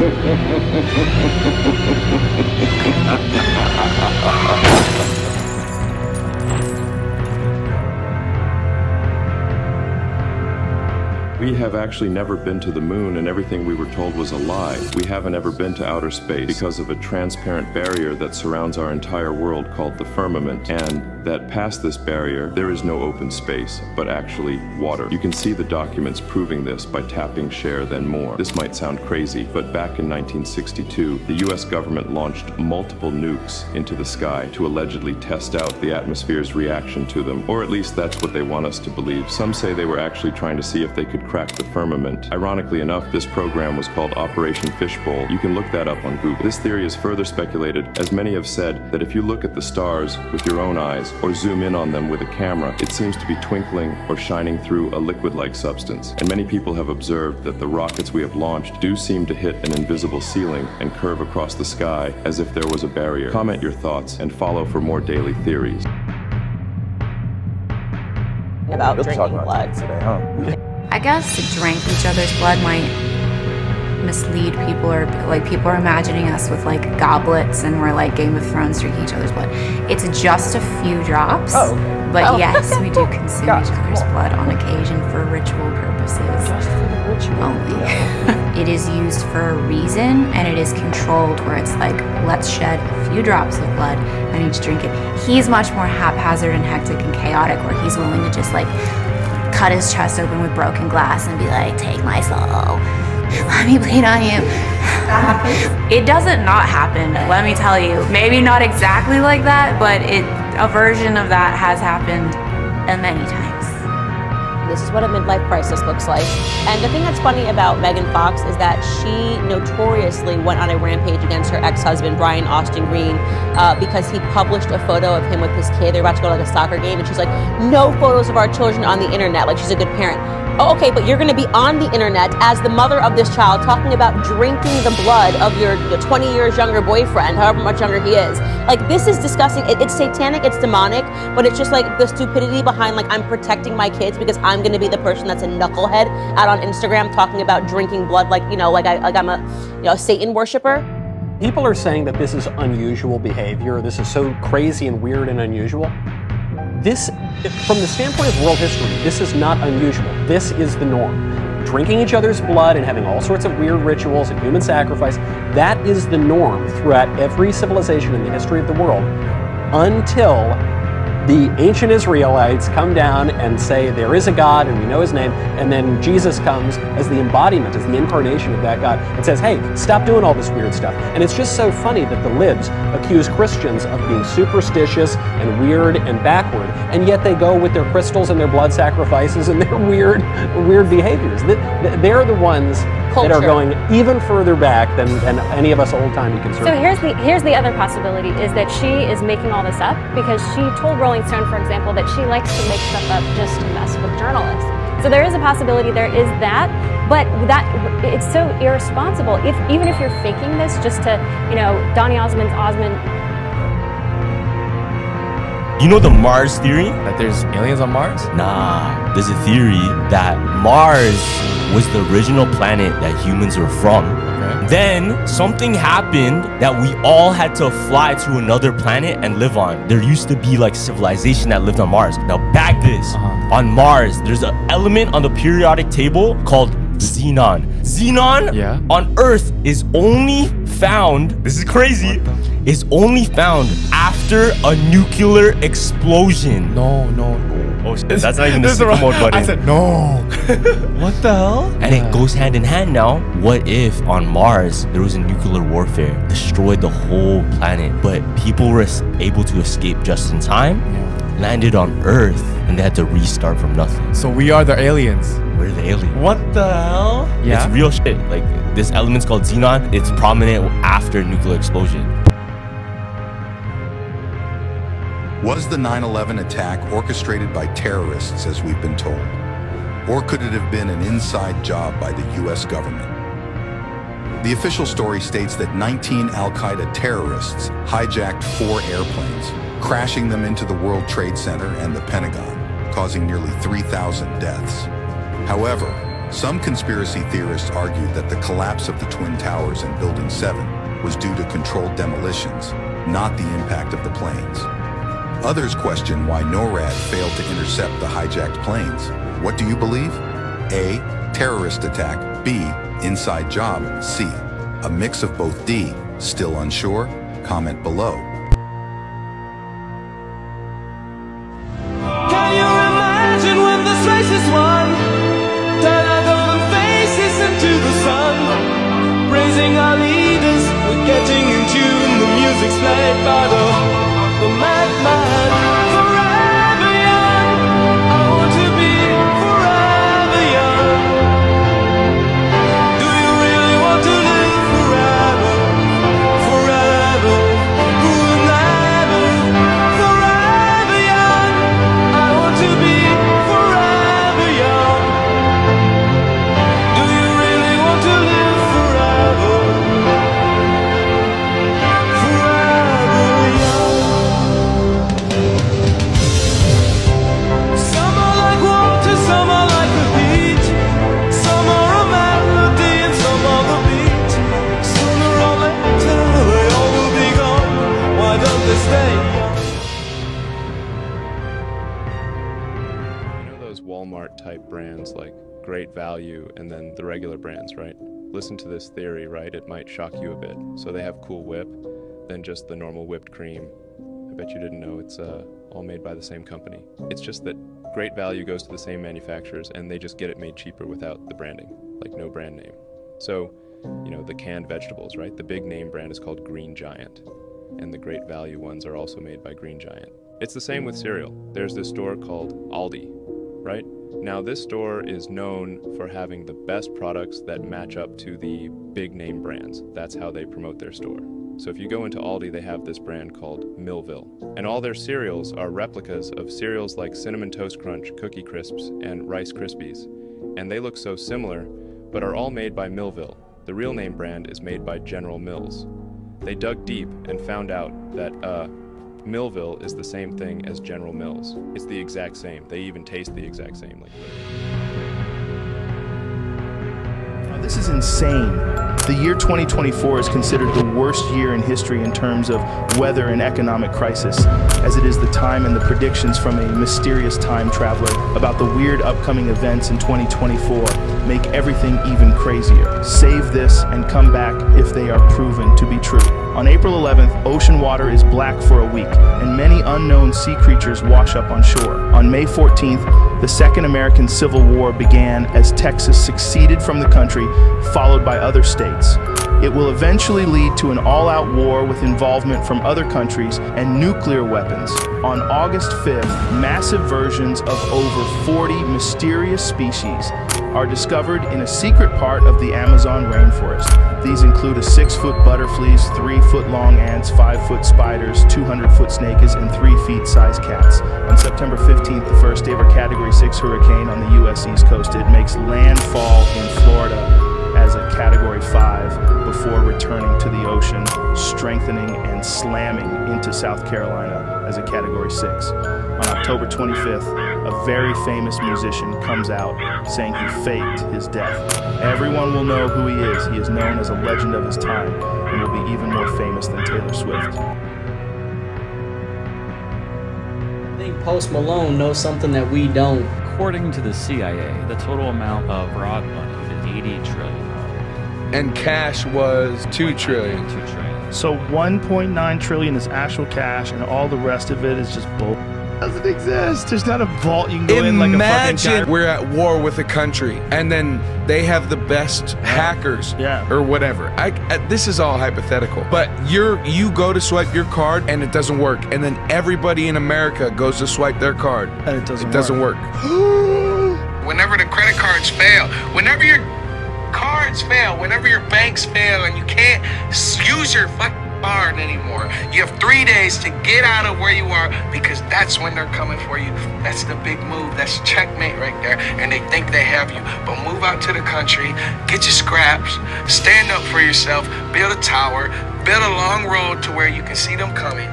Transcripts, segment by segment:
We have actually never been to the moon, and everything we were told was a lie. We haven't ever been to outer space because of a transparent barrier that surrounds our entire world called the firmament, and that past this barrier, there is no open space, but actually water. You can see the documents proving this by tapping Share Then More. This might sound crazy, but back in 1962, the US government launched multiple nukes into the sky to allegedly test out the atmosphere's reaction to them, or at least that's what they want us to believe. Some say they were actually trying to see if they could crack the firmament. Ironically enough, this program was called Operation Fishbowl. You can look that up on Google. This theory is further speculated, as many have said, that if you look at the stars with your own eyes, or zoom in on them with a camera, it seems to be twinkling or shining through a liquid-like substance. And many people have observed that the rockets we have launched do seem to hit an invisible ceiling and curve across the sky as if there was a barrier. Comment your thoughts and follow for more daily theories. About drinking blood today, huh? I guess to drink each other's blood might mislead people, or like people are imagining us with like goblets and we're like Game of Thrones drinking each other's blood. It's just a few drops, but yes, we do consume each other's blood on occasion for ritual purposes. just for the ritual. Only. It is used for a reason, and it is controlled where it's like, let's shed a few drops of blood, I need to drink it. He's much more haphazard and hectic and chaotic, where he's willing to just like cut his chest open with broken glass and be like, take my soul, let me bleed on you. It doesn't not happen, let me tell you. Maybe not exactly like that, but a version of that has happened many times. This is what a midlife crisis looks like. And the thing that's funny about Megan Fox is that she notoriously went on a rampage against her ex-husband, Brian Austin Green, because he published a photo of him with his kid. They're about to go to like a soccer game, and she's like, no photos of our children on the internet. Like, she's a good parent. Oh, okay, but you're gonna be on the internet as the mother of this child talking about drinking the blood of your 20 years younger boyfriend, however much younger he is. Like, this is disgusting. It's satanic, it's demonic, but it's just like the stupidity behind like, I'm protecting my kids because I'm gonna be the person that's a knucklehead out on Instagram talking about drinking blood like, you know, like I'm a Satan worshiper. People are saying that this is unusual behavior. This is so crazy and weird and unusual. This, from the standpoint of world history, this is not unusual. This is the norm. Drinking each other's blood and having all sorts of weird rituals and human sacrifice, that is the norm throughout every civilization in the history of the world, until the ancient Israelites come down and say there is a God and we know his name, and then Jesus comes as the embodiment, as the incarnation of that God, and says, hey, stop doing all this weird stuff. And it's just so funny that the libs accuse Christians of being superstitious and weird and backward, and yet they go with their crystals and their blood sacrifices and their weird behaviors. They're the ones that are going even further back than any of us old-timey conservatives. So here's the other possibility, is that she is making all this up because she told Rolling Stone, for example, that she likes to make stuff up just to mess with journalists. So there is a possibility there is that, but that it's so irresponsible. Even if you're faking this just to, Donny Osmond. You know the Mars theory? That there's aliens on Mars? Nah, there's a theory that Mars was the original planet that humans were from. Okay. Then something happened that we all had to fly to another planet and live on. There used to be like civilization that lived on Mars. Now bag this. On Mars, there's an element on the periodic table called xenon. Xenon on Earth is only found, this is crazy, is only found after a nuclear explosion. No. Oh shit, that's not even the super mode button. I said no. What the hell? And it goes hand in hand now. What if on Mars there was a nuclear warfare, destroyed the whole planet, but people were able to escape just in time, landed on Earth, and they had to restart from nothing. So we are the aliens. We're the aliens. What the hell? Yeah. It's real shit. Like, this element's called xenon. It's prominent after a nuclear explosion. Was the 9/11 attack orchestrated by terrorists, as we've been told? Or could it have been an inside job by the US government? The official story states that 19 Al-Qaeda terrorists hijacked 4 airplanes, crashing them into the World Trade Center and the Pentagon, causing nearly 3,000 deaths. However, Some conspiracy theorists argued that the collapse of the Twin Towers in Building 7 was due to controlled demolitions, not the impact of the planes. Others question why NORAD failed to intercept the hijacked planes. What do you believe? A. Terrorist attack. B. Inside job. C. A mix of both. D. Still unsure? Comment below. Can you imagine when this race is won? Turn our golden faces into the sun. Praising our leaders, we're getting in tune. The music's played by the madman. Forever young, I want to be forever young. Do you really want to live forever? Forever, who will never? Forever young, I want to be forever young. Do you really want to live forever? Forever young. Some are like water, some are like the beat. Some are a melody and some are the beat. Sooner or later they all will be gone. Why don't they stay young? You know those Walmart type brands like Great Value and then the regular brands, right? Listen to this theory, right? It might shock you a bit. So they have Cool Whip, then just the normal whipped cream. I bet you didn't know it's all made by the same company. It's just that Great Value goes to the same manufacturers and they just get it made cheaper without the branding, like no brand name. So, you know, the canned vegetables, right? The big name brand is called Green Giant, and the Great Value ones are also made by Green Giant. It's the same with cereal. There's this store called Aldi, right? Now this store is known for having the best products that match up to the big name brands. That's how they promote their store. So if you go into Aldi, they have this brand called Millville. And all their cereals are replicas of cereals like Cinnamon Toast Crunch, Cookie Crisps, and Rice Krispies. And they look so similar, but are all made by Millville. The real name brand is made by General Mills. They dug deep and found out that Millville is the same thing as General Mills. It's the exact same. They even taste the exact same. Now, this is insane. The year 2024 is considered the worst year in history in terms of weather and economic crisis, as it is the time and the predictions from a mysterious time traveler about the weird upcoming events in 2024 make everything even crazier. Save this and come back if they are proven to be true. On April 11th, ocean water is black for a week, and many unknown sea creatures wash up on shore. On May 14th, the Second American Civil War began as Texas seceded from the country, followed by other states. It will eventually lead to an all-out war with involvement from other countries and nuclear weapons. On August 5th, massive versions of over 40 mysterious species are discovered in a secret part of the Amazon rainforest. These include a 6-foot butterflies, 3-foot-long ants, 5-foot spiders, 200-foot snakes, and 3-foot size cats. On September 15th, the first ever Category 6 hurricane on the U.S. East Coast, it makes landfall in Florida as a Category 5 before returning to the ocean, strengthening and slamming into South Carolina as a Category 6. On October 25th, a very famous musician comes out saying he faked his death. Everyone will know who he is. He is known as a legend of his time and will be even more famous than Taylor Swift. I think Post Malone knows something that we don't. According to the CIA, the total amount of fraud money is $80 trillion. And cash was $2 trillion. $2 trillion. So 1.9 trillion is actual cash, and all the rest of it is just bull. Doesn't exist. There's not a vault you can go in like a fucking Imagine we're at war with a country, and then they have the best hackers, or whatever. This is all hypothetical, but you go to swipe your card and it doesn't work, and then everybody in America goes to swipe their card and it doesn't work. Whenever the credit cards fail, whenever your cards fail, whenever your banks fail, and you can't use your fucking card anymore, you have 3 days to get out of where you are, because that's when they're coming for you. That's the big move. That's checkmate right there, and they think they have you. But move out to the country, get your scraps, stand up for yourself, build a tower, build a long road to where you can see them coming.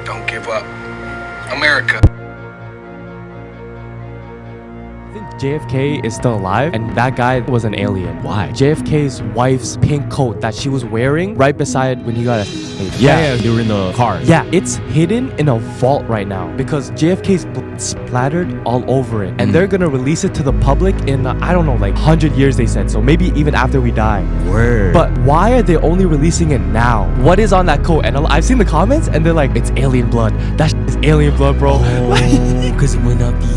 Don't give up. America. I think JFK is still alive and that guy was an alien. Why? JFK's wife's pink coat that she was wearing right beside when he got Yeah, they were in the car. Yeah, it's hidden in a vault right now because JFK's splattered all over it. And they're gonna release it to the public in, I don't know, like 100 years they said. So maybe even after we die. Word. But why are they only releasing it now? What is on that coat? And I've seen the comments and they're like, it's alien blood. That is alien blood, bro. Because it might not be.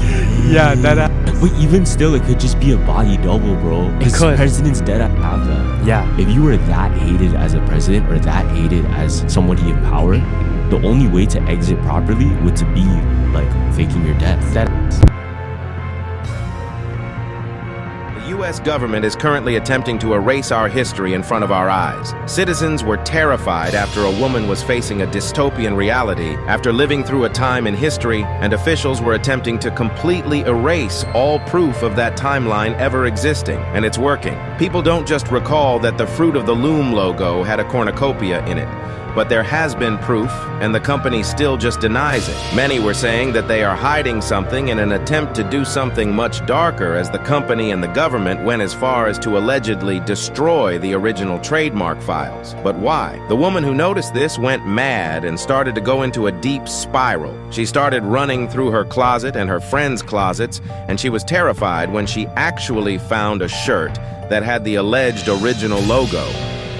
Yeah, that. But even still, it could just be a body double, bro. Because presidents dead have that. Yeah. If you were that hated as a president or that hated as somebody in power, the only way to exit properly would to be like faking your death. The U.S. government is currently attempting to erase our history in front of our eyes. Citizens were terrified after a woman was facing a dystopian reality after living through a time in history, and officials were attempting to completely erase all proof of that timeline ever existing, and it's working. People don't just recall that the Fruit of the Loom logo had a cornucopia in it, but there has been proof, and the company still just denies it. Many were saying that they are hiding something in an attempt to do something much darker, as the company and the government went as far as to allegedly destroy the original trademark files. But why? The woman who noticed this went mad and started to go into a deep spiral. She started running through her closet and her friends' closets, and she was terrified when she actually found a shirt that had the alleged original logo.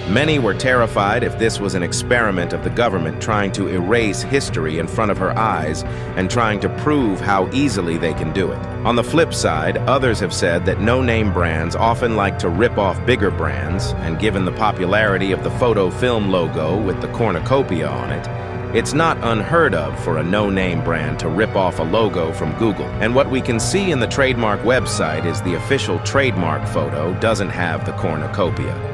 Many were terrified if this was an experiment of the government trying to erase history in front of her eyes and trying to prove how easily they can do it. On the flip side, others have said that no-name brands often like to rip off bigger brands, and given the popularity of the photo film logo with the cornucopia on it, it's not unheard of for a no-name brand to rip off a logo from Google. And what we can see in the trademark website is the official trademark photo doesn't have the cornucopia.